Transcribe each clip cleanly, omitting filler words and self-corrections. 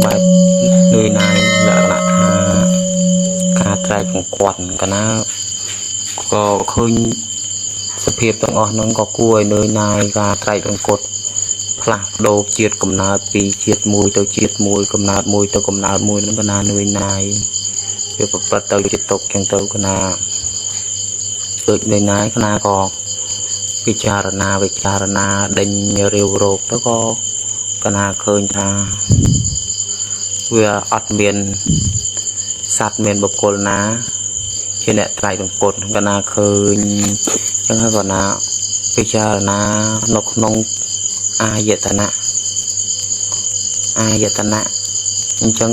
បែបនឿយណាយលក្ខណៈថាការត្រែកបង្គាត់កណាក៏ឃើញសភាពទាំងអស់ហ្នឹងក៏គួរឲ្យនឿយណាយការត្រែកបង្គាត់ផ្លាស់ប្ដូរជាតិកំណើតពីជាតិមួយទៅជាតិមួយកំណើតមួយទៅកំណើតមួយហ្នឹងក៏ណានឿយណាយវាប្រព្រឹត្តទៅជាទុកចឹងទៅកណាដូចនឿយណាយកណាក៏ពិចារណាដេញរាវរោគទៅក៏កណាឃើញថាវាអត់មានសត្វមានបុគ្គលណាជាអ្នកត្រៃបង្គត់កណាឃើញចឹងហើយក៏ណាពិចារណានៅក្នុងអាយតនៈអញ្ចឹង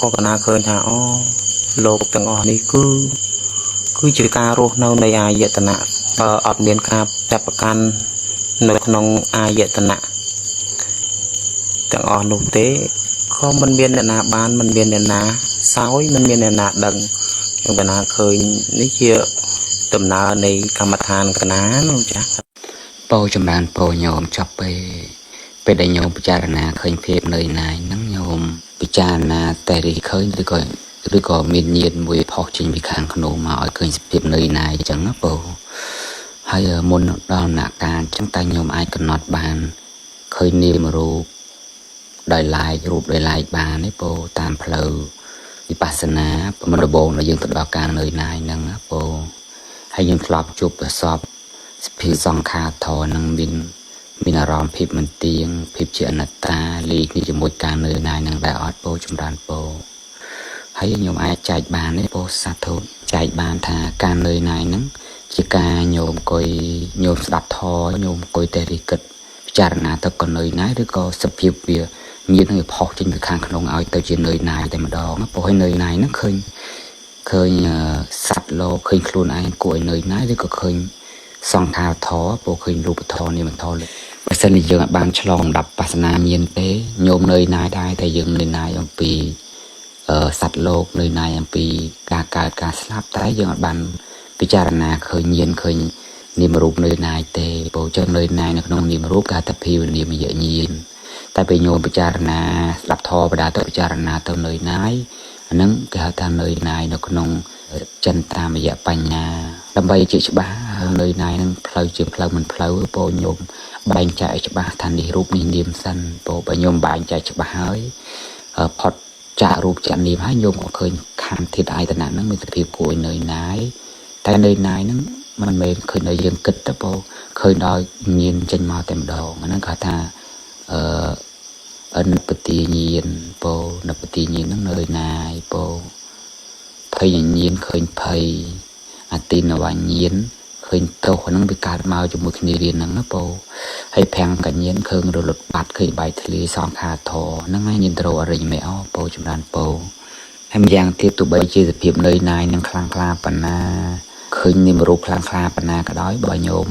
ក៏កណាឃើញថាអូលោកទាំងអស់នេះគឺជាការរស់នៅនៃអាយតនៈបើអត់មានការចាប់ប្រកាន់នៅក្នុងអាយតនៈទាំងអស់នោះទេក៏មិនមានអ្នកណាបានមិនមានអ្នកណាសោយមិនមានអ្នកណាដឹងខ្ញុំកណាឃើញនេះជាដំណើរនៃកម្មដ្ឋានកណានោះចាពោចម្រើនពោញោមចប់ពេលដែលញោមពិចារណាឃើញភាពនឿយណាយហ្នឹងញោមពិចារណាតែរីឃើញឬក៏មានញាណមួយផុសចេញពីខាងក្នុងមកឲ្យឃើញសភាពនឿយណាយអញ្ចឹងណាពោហើយមុនដល់ដំណាក់កាលអញ្ចឹងតែញោមអាចកំណត់បានឃើញនាមរូបដោយឡែករូបដោយឡែកបានទេពោតាមផ្លូវវិបស្សនាប្រមដំបូងដែលយើងទៅដល់ការនឿយណាយហ្នឹងណាពោហើយយើងធ្លាប់ជួបប្រសពសភាសង្ខារធរនឹងមានអារម្មណ៍ភាពមិនទៀងភាពជាអនត្តាលីគ្នាជាមួយការនឿយណាយនឹងដែរអត់ពោចម្រើនពោហើយញោមអាចចែកបានទេពោសាធុចែកបានថាការនឿយណាយហ្នឹងជាការញោមអង្គុយញោមស្ដាប់ធរញោមអង្គុយតែរីគិតពិចារណាទៅក៏នឿយណាយឬក៏សភាពវាញាណនឹងវាផុសចេញពីខាងក្នុងឲ្យទៅជានឿយណាយតែម្ដងពោឲ្យនឿយណាយហ្នឹងឃើញសត្វលោកឃើញខ្លួនឯងគួរឲ្យនឿយណាយឬក៏ឃើញសង្ខារធរពោឃើញរូបធរនាមធរបើសិនជាយើងបានឆ្លងដាប់បាសនាមានទេញោមនឿយណាយដែរតែយើងនឿយណាយអំពីសត្វលោកនឿយណាយអំពីការកើតការស្លាប់តែយើងអត់បានពិចារណាឃើញញាណឃើញនាមរូបនឿយណាយទេពោចឹងនឿយណាយនៅក្នុងនាមរូបគេថាភាវនាមយញាណតែពេលញោមពិចារណាស្ដាប់ធម៌បដាទៅពិចារណាទៅនឿយណាយអាហ្នឹងគេហៅថានឿយណាយនៅក្នុងចិន្តាមយៈបញ្ញាដើម្បីជាច្បាស់នឿយណាយហ្នឹងផ្លូវជាផ្លូវមិនផ្លូវពោញោមបែងចែកឲ្យច្បាស់ថានេះរូបនេះនាមសិនពោបើញោមបែងចែកច្បាស់ហើយផុតចាករូបចាកនាមហើយញោមក៏ឃើញខណ្ឌធាតុអាយតនៈហ្នឹងមានសភាពគួរឲ្យនឿយណាយតែនឿយណាយហ្នឹងមិនមែនឃើញដល់យើងគិតទៅពោឃើញដល់ញៀនចេញមកតែម្ដងអាហ្នឹងគាត់ថានិព្វទាញាណពោនិព្វទាញាណហ្នឹងនឿយណាយពោភ័យញាណឃើញភ័យអតិនវញ្ញាណឃើញទោសហ្នឹងវាកើតមកជាមួយគ្នារៀនហ្នឹងណាពោហើយភាំងកញ្ញាណឃើញរលត់បាត់ឃើញបែកធ្លាយសង្ខារធរហ្នឹងហើយញាណត្រោអរិញមេអពោចម្រើនពោហើយម្យ៉ាងទៀតទោះបីជាសភាពនឿយណាយនឹងខ្លាំងក្លាប៉ុណ្ណាឃើញនាមរូបខ្លាំងក្លាប៉ុណ្ណាក៏ដោយបើញោម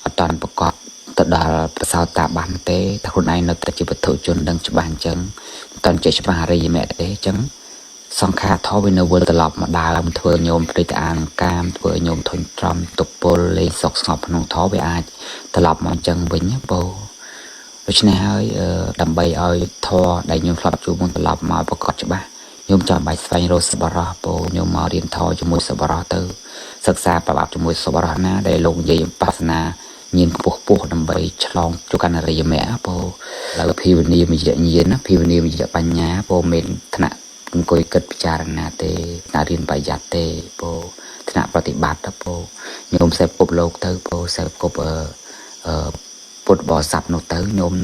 អត់តាន់ប្រកបទៅដល់ប្រសោតតាបានទេតែខ្លួនឯងនៅតែជាវត្ថុជនដឹងច្បាស់អញ្ចឹងមិនតាន់ចេះច្បាស់អរិយមគ្គទេអញ្ចឹងសង្ខារធម៌វានៅវិលត្រឡប់មកដើមធ្វើញោមព្រៃតាអានកាមធ្វើញោមធុញទ្រាំទុពលលេងសុខស្ងប់ក្នុងធម៌វាអាចត្រឡប់មកអញ្ចឹងវិញណាពោដូច្នេះហើយដើម្បីឲ្យធម៌ដែលញោមធ្លាប់ជួបមុនត្រឡប់មកប្រកបច្បាស់ញោមចាំបាច់ស្វែងរកសប្បុរសពោញោមមករៀនធម៌ជាមួយសប្បុរសទៅសិក្សាប្របាប់ជាមួយសប្បុរសណាដែលលោកនិយាយអំបាសនាញាណពោះដើម្បីឆ្លងជួបកណ្ណរិយមគ្គពោលើភាវនាមយញាណភាវនាមយបញ្ញាពោមានថ្នាក់អង្គុយគិតពិចារណាទេណារៀនបរិយ័តទេពោថ្នាក់ប្រតិបត្តិទៅពោញោមសេពគប់លោកទៅពោសេពគប់ពុទ្ធបរិស័ទនោះទៅញោម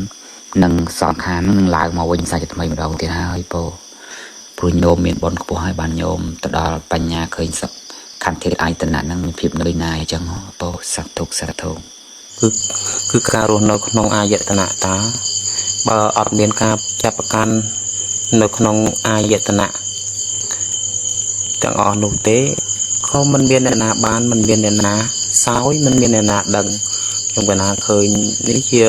នឹងសង្ខារនឹងឡើងមកវិញសាច់ថ្មីម្ដងទៀតហើយពោព្រោះញោមមានបុណ្យខ្ពស់ហើយបានញោមទៅដល់បញ្ញាឃើញសក្ខន្ធិអាយតនៈនឹងមានភាពនឿយណាយអញ្ចឹងពោសាធុគឺការរស់នៅក្នុងអាយតនៈតាបើអត់មានការចាប់ប្រកាន់នៅក្នុងអាយតនៈទាំងអស់នោះទេក៏មិនមានអ្នកណាបានមិនមានអ្នកណាសោយមិនមានអ្នកណាដឹងខ្ញុំកណាឃើញនេះជា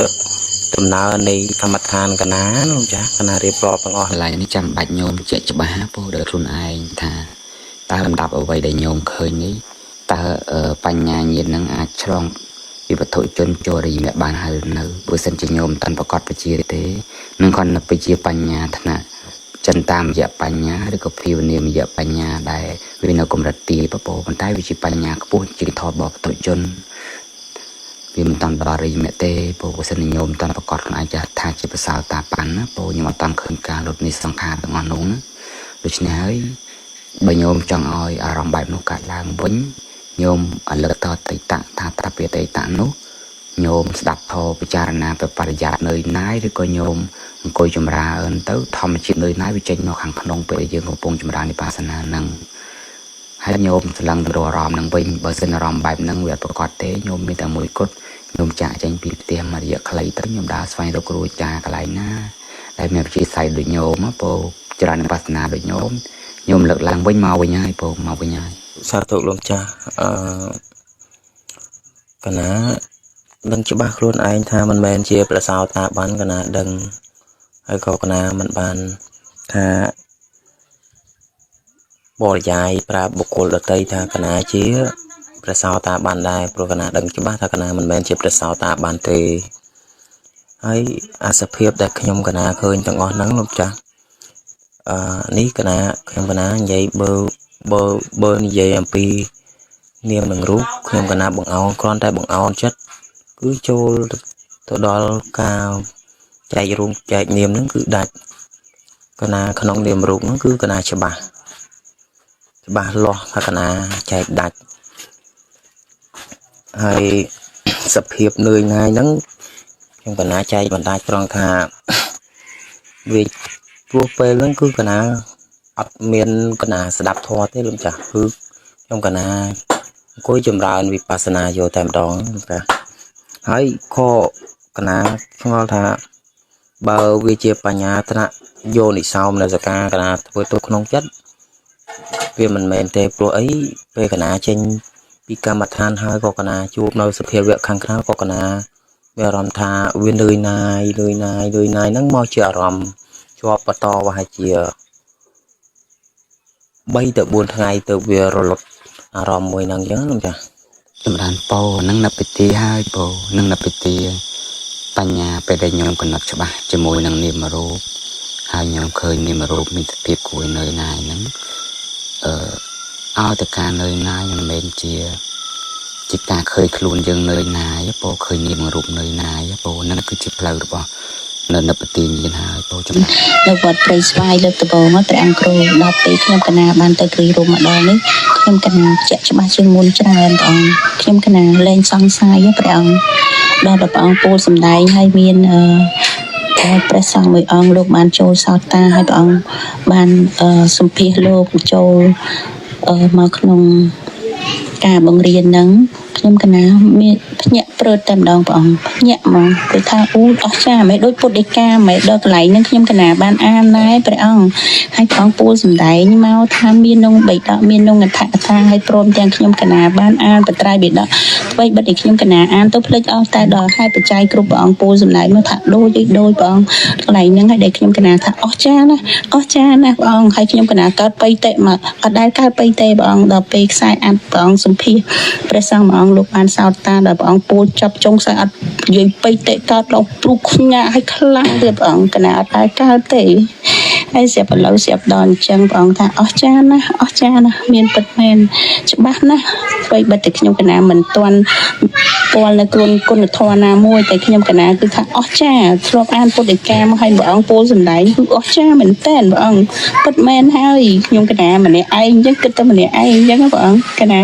ដំណើរនៃកម្មដ្ឋានកណានោះចាកណារៀបរាប់ទាំងអស់កន្លែងនេះចាំបាច់ញោមជាក់ច្បាស់ពោដល់ខ្លួនឯងថាតើលំដាប់អ្វីដែលញោមឃើញនេះតើបញ្ញាញាណនឹងអាចឆ្លងពីវត្ថុជនចូលរីមគ្គបានហើយនៅបើសិនជាញោមតាន់ប្រកបបជាទេនឹងគាត់នៅបជាបញ្ញាថ្នាក់ ចិនតាមរយៈបញ្ញាឬក៏ភាវនាមរយៈបញ្ញាដែលវានៅកម្រិតទីបបោប៉ុន្តែវាជាបញ្ញាខ្ពស់ជាធម៌របស់បតុជនវាមិនតាន់ដល់រិយមៈទេពោលសិនញោមតាន់ប្រកាសខ្លួនឯងចាស់ថាជាប្រសើរតាប៉ាន់ណាពោលខ្ញុំអត់តាន់ឃើញការលុតនេះសង្ខារទាំងអស់នោះណាដូច្នេះហើយបើញោមចង់ឲ្យអារម្មណ៍បែបនោះកើតឡើងវិញញោមអលឹកតតេតៈថាត្រាប់ពីតេតៈនោះញោមស្ដាប់ធម៌ពិចារណាទៅបរិយាទនៅណាយឬក៏ញោមអង្គុយចម្រើនទៅធម្មជាតិនៅណាយវាចេញមកខាងក្នុងពេលដែលយើងកំពុងចម្រើនវិបស្សនានឹងហើយញោមស្លឹងទៅអារម្មណ៍នឹងវិញបើសិនអារម្មណ៍បែបហ្នឹងវាអត់ប្រកបទេញោមមានតែមួយគត់ញោមចាក់ចេញពីផ្ទះមួយរយៈខ្លីទៅញោមដើរស្វែងរកគ្រូចាកន្លែងណាដែលមានវិជាសាយដូចញោមពោចម្រើនវិបស្សនាដូចញោមលើកឡើងវិញមកវិញហើយពោមកវិញហើយសាធុលោកចាស់កណាដឹងច្បាស់ខ្លួនឯងថាមិនមែនជាប្រសោតាបានកណាដឹងហើយក៏កណាមិនបានថាបរិយាយប្រាប់បុគ្គលដទៃថាកណាជាប្រសោតាបានដែរព្រោះកណាដឹងច្បាស់ថាកណាមិនមែនជាប្រសោតាបានទេហើយអាសភាពដែលខ្ញុំកណាឃើញទាំងអស់ហ្នឹងលោកចាស់នេះកណាខ្ញុំកណានិយាយបើនិយាយអំពីនាមនឹងរូបខ្ញុំកណាបង្អោនគ្រាន់តែបង្អោនចិត្តគឺចូលទៅដល់ការចែករូបចែកនាមហ្នឹងគឺដាច់កណាក្នុងនាមរូបហ្នឹងគឺកណាច្បាស់លាស់ថាកណាចែកដាច់ហើយសភាពនឿយណាយហ្នឹងខ្ញុំកណាចែកបណ្ដាច់ត្រង់ថាវាព្រោះពេលហ្នឹងគឺកណាអត់មានកណាស្ដាប់ធម៌ទេលោកចាស់គឺខ្ញុំកណាអង្គុយចម្រើនវិបស្សនាយកតែម្ដងចាហើយក៏កណាឆ្ងល់ថាបើវាជាបញ្ញាថ្នាក់យោនិសោមនសិកាកណាធ្វើទៅក្នុងចិត្តវាមិនមែនទេព្រោះអីពេលកណាចេញពីកម្មដ្ឋានហើយក៏កណាជួបនៅសភាវៈខាងក្រៅក៏កណាមានអារម្មណ៍ថាវានឿយណាយហ្នឹងមកជាអារម្មណ៍ជាប់បន្តប្រហែលជា3ទៅ4ថ្ងៃទៅវារលត់អារម្មណ៍មួយហ្នឹងអញ្ចឹងលោកចាចម្រើនពោនឹងនៅពិធីហើយពោនឹងនៅពិធីបញ្ញាពេលដែលញោមកំណត់ច្បាស់ជាមួយនឹងនាមរូបហើយញោមឃើញនាមរូបមានសភាពគួរនៅណាយហ្នឹងឲ្យតែការនៅណាយមិនមែនជាការឃើញខ្លួនយើងនៅណាយពោឃើញនាមរូបនៅណាយពោហ្នឹងគឺជាផ្លូវរបស់នៅប្រទីញាណហើយពោចំណានៅវត្តព្រៃស្វាយលើកដំបូងព្រះអង្គគ្រូដល់ពេលខ្ញុំកណាបានទៅគ្រីរូបម្ដងនេះខ្ញុំកណាជាក់ច្បាស់ជាងមុនច្រើនព្រះអង្គខ្ញុំកណាលែងសង្ស័យព្រះអង្គដល់ព្រះអង្គពោលសម្ដែងហើយមានព្រះសង្ឃមួយអង្គលោកបានចូលសោតតាហើយព្រះអង្គបានសម្ភាសលោកចូលមកក្នុងការបង្រៀនហ្នឹងខ្ញុំកណាមានភ្ញាក់ព្រឺតតែម្ដងព្រះអង្គភ្ញាក់ហ្មងគឺថាអូអស្ចារ្យមិនដូចពុទ្ធដីកាមិនដល់កន្លែងហ្នឹងខ្ញុំកណាបានអានដែរព្រះអង្គហើយព្រះអង្គពូលសម្ដែងមកថាមាននងបិដកមាននងអដ្ឋកថាហើយព្រមទាំងខ្ញុំកណាបានអានបត្រៃបិដកអ្វីបិទឲ្យខ្ញុំកណាអានទៅភ្លេចអស់តែដល់ហេតុបច្ច័យគ្រប់ព្រះអង្គពូលសម្ដែងមកថាដូចព្រះអង្គកន្លែងហ្នឹងហើយដែលខ្ញុំកណាថាអស្ចារ្យណាព្រះអង្គហើយខ្ញុំកណាកើតបៃតេមកអត់ដែលកើតបៃតេព្រះអង្គដល់ពេលខ្សែអាត់ព្រះអង្គសម្ភាសព្រះសង្ឃមួយអង្គលោកបានសោតតាដល់ព្រះអង្គពូលចាប់ចុងខ្សែអត់និយាយបៃតេកើតដល់ព្រុសខ្ញាក់ឲ្យខ្លាំងទៀតព្រះអង្គកណាអត់ដែលកើតទេហើយស្រាប់ឥឡូវស្រាប់ដល់អញ្ចឹងព្រះអង្គថាអស្ចារ្យណាមានពិតមែនច្បាស់ណាស់អ្វីបិទតែខ្ញុំកណាមិនទាន់ពាល់នៅគុណធម៌ណាមួយតែខ្ញុំកណាគឺថាអស្ចារ្យធ្លាប់អានពុទ្ធដីកាមកហើយព្រះអង្គពូលសម្ដែងគឺអស្ចារ្យមែនតើព្រះអង្គពិតមែនហើយខ្ញុំកណាម្នាក់ឯងអញ្ចឹងគិតតែម្នាក់ឯងអញ្ចឹងព្រះអង្គកណា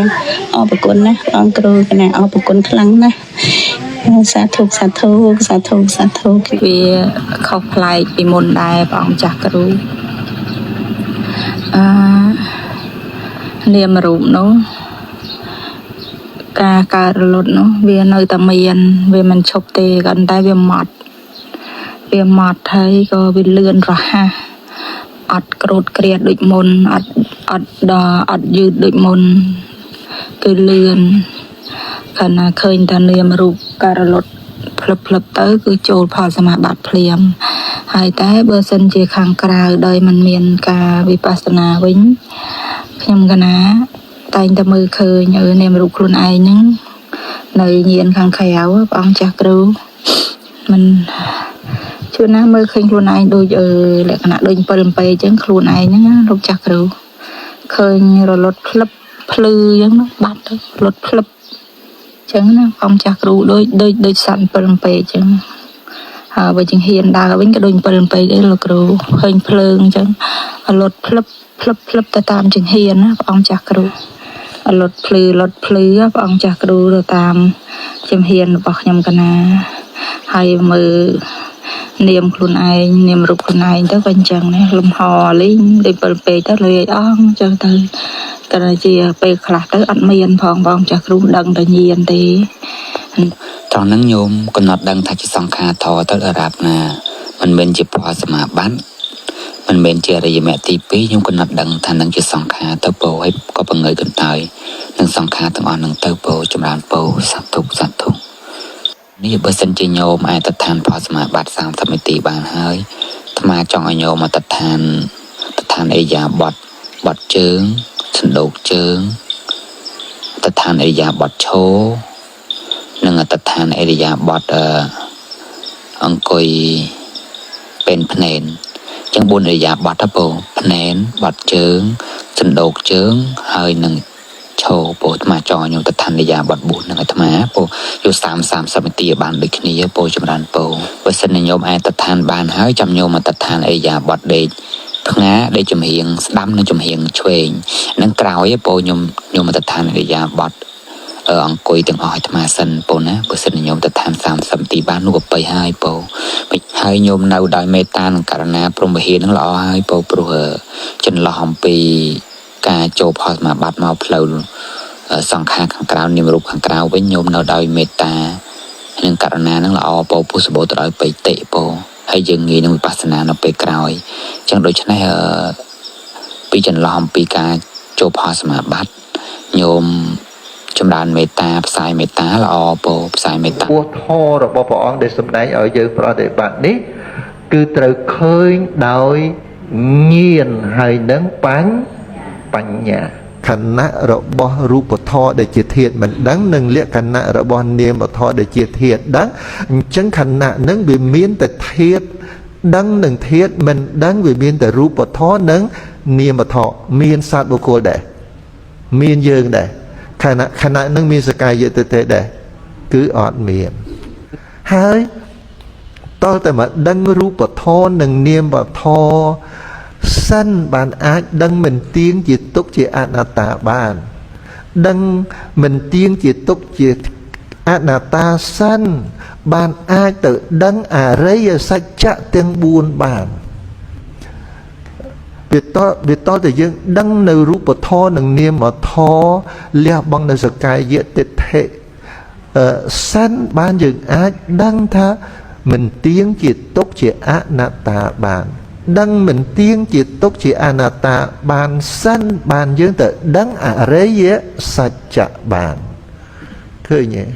អរគុណណាស់ព្រះអង្គគ្រូកណាអរគុណខ្លាំងណាស់សាធុវាខុសប្លែកពីមុនដែរព្រះអង្គចាស់គ្រូនាមរូបនោះការកើតរលត់នោះវានៅតែមានវាមិនឈប់ទេក៏តែវាម៉ត់ហើយក៏វាលឿនរហ័សអត់ក្រោតក្រៀតដូចមុនអត់យឺតដូចមុនគឺលឿនកាលណាឃើញតែនាមរូបការរលត់ភ្លឹបទៅគឺចូលផលសមាបត្តិភ្លាមហើយតែបើសិនជាខាងក្រៅដោយมันមានការវិបស្សនាវិញខ្ញុំកណាតែងតែមើលឃើញនាមរូបខ្លួនឯងហ្នឹងនៅញៀនខាងក្រៅព្រះអង្គចាស់គ្រូមិន chưa na mơ khinh luôn ai đôi giờ lại cả đôi phần bề chẳng luôn ai nhá lúc chặt rồi khơi rồi lột flip plư giống nó bắt lột flip chẳng nó phong chặt rồi đôi sẵn phần bề chẳng với chừng hiền đào với cái đôi phần bề đấy là rồi khơi plư chẳng lột flip ta tam chừng hiền á phong chặt rồi lột plư á phong chặt rồi tam chừng hiền bọc nhầm cái na hay mơ niềm luôn ai niềm rụt luôn ai tới bên chân này lùm hò lấy đi bờ bề tới lời on cho từ cái này chỉ bề khạc tới ăn miên phong bong chặt rung đằng tới nhiên thì trong nắng nhôm còn nọt đằng thay chỉ song kha thò tới ở rạp nè mình bên chỉ phò sma bán mình bên chỉ là mẹ tí pí nhưng còn nọt đằng thành nắng chỉ song kha tới bồ hay có bằng người gần trời nắng song kha từng on nắng tới bồ trong đàn bồ sát thụcนี่เบอร์เซนจิโยมไอตัดทานพอสมาบัตร30 นาทีบานเฮ้ยถ้ามาจองไอโยมมาตัดทานไอยาบอดเจิงฉันโดกเจิงตัดทานไอยาบอดโชนึ่งตัดทานไอยาบอดอังกุยเป็นพเนนจังบุญไอยาบอดทับโบพเนนบอดเจิงฉันโดกเจิงเฮ้ยหนึ่งโชโปธมาจอโยมตัดทันในยาบดบุญนั่งธรรมะโปอยู่30 นาทีบานดึกนี้โปจำรันโปวัสนโยมไอตัดทานบานหายจำโยมมาตัดทานไอยาบดเดชพงะได้จมเฮียงดำนั่งจมเฮียงช่วยนั่งกล่าวโปโยมมาตัดทานไอยาบดอังกุยตึงอ้อยธรรมะสันโปนะวัสนโยมตัดทาน30 นาทีบานนุกไปให้โปไปให้โยมนาดอยเมตตาการณาพรหมเฮียนั่งรอให้โปปรุเหจนหลอมปีกาโจพอมาบัดมาเพลาสองข้างขังกราวนิมรูปขังกราวไว้โยมนาดอยเมตตาหนึ่งการณานั่งรอโปผู้สบตรอยไปเตะโปให้ยังงี้นั่งวิปัสสนาเราไปกราวจังโดยฉะนั้นปีจันหลอมปีกาโจพอสมาบัดโยมจำรานเมตตาสายเมตตาละอโปสายเมตตาวัวทอระบบปองได้สำได้ở dướiประเทศบัดนี้คือตรึกเคยโดยเงียนให้นังปัญญาคณะระบบรูปทอได้เจเทียดมันดังหนึ่งเรียกคณะระบบเนียมทอได้เจเทียดดังจังคณะนั้นวิมีนแต่เทียดดังหนึ่งเทียดมันดังวิมีนแต่รูปทอนั้นเนียมทอมีนสัตว์บุคคลได้มีนเยิงได้ขณะนั้นมีสกายเยอะเตะได้คืออดเมียนหายต่อแต่มาดังรูปทอหนึ่งเนียมทอสั้นบานอาจดังเหมือนเตียงจิตตุกจิตอนาตาบานดังเหมือนเตียงจิตตุกจิตอนาตาสั้นบานอาจแต่ดังอะไรสัจจะเตียงบูนบานเบียดต่อแต่ยังดังในรูปทอหนึ่งเนียมทอเรียบบังในสกายเยติเทสั้นบานยังอาจดังท่าเหมือนเตียงจิตตุกจิตอนาตาบานดังเหมือนเตียงจิตตกจิตอนาตาบานสั้นบานเยอะแต่ดังอะไรเยอะสัจจะบานเคยเนี่ย